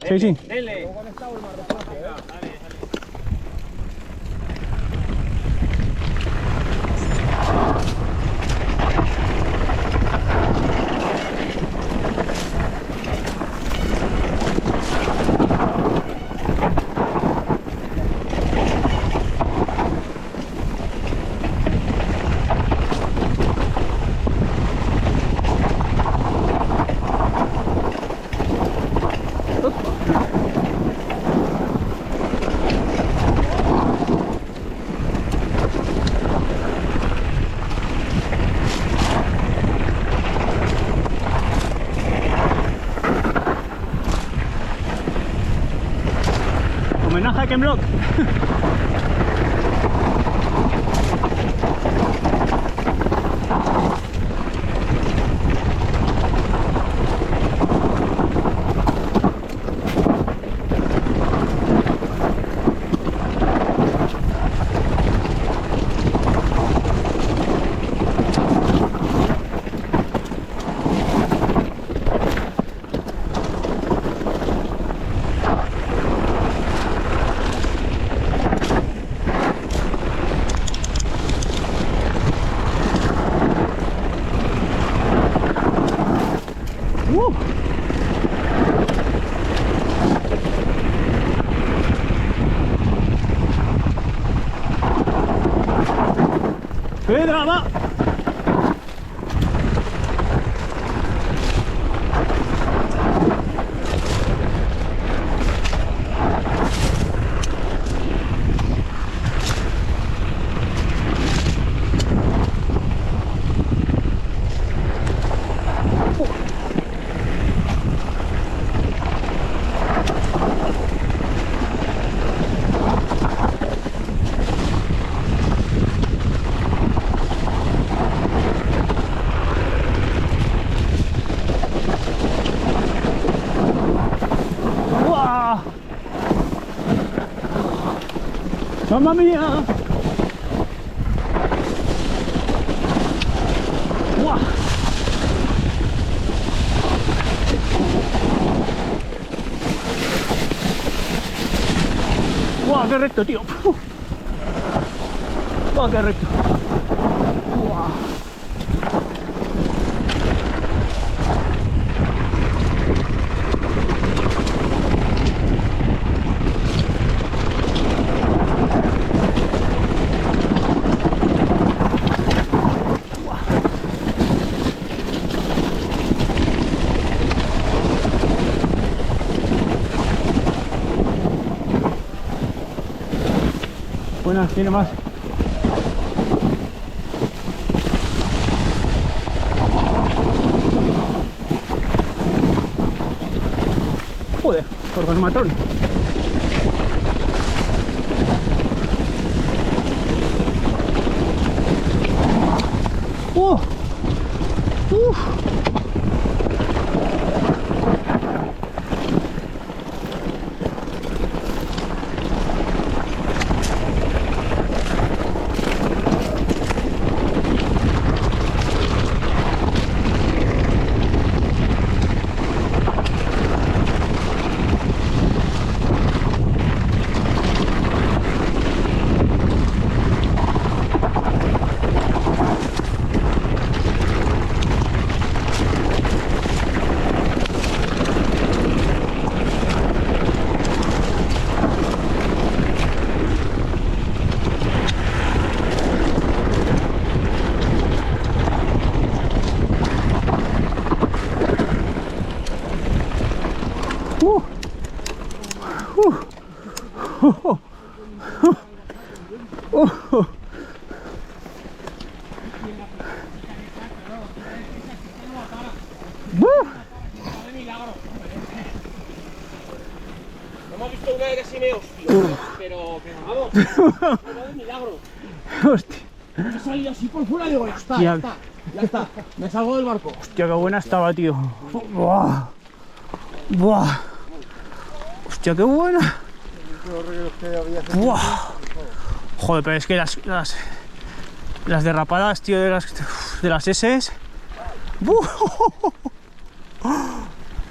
Sí, sí. Dele. Homenaje a Ken Block. ¡Qué drama! ¡Mamma mía! ¡Buah! ¡Buah, qué recto, tío! ¡Buah, qué recto! ¡Buah! Buenas, tiene más. Joder, por el matón. ¡Uf! Hemos visto una de casi me hostia, pero vamos, de milagro. Hostia. He salido así por fuera y digo, ya está, Hostia. ya está, me salgo del barco. Hostia, qué buena estaba, tío. Buah. Buah. Hostia, qué buena. Buah. Joder, pero es que las derrapadas, tío, de las S.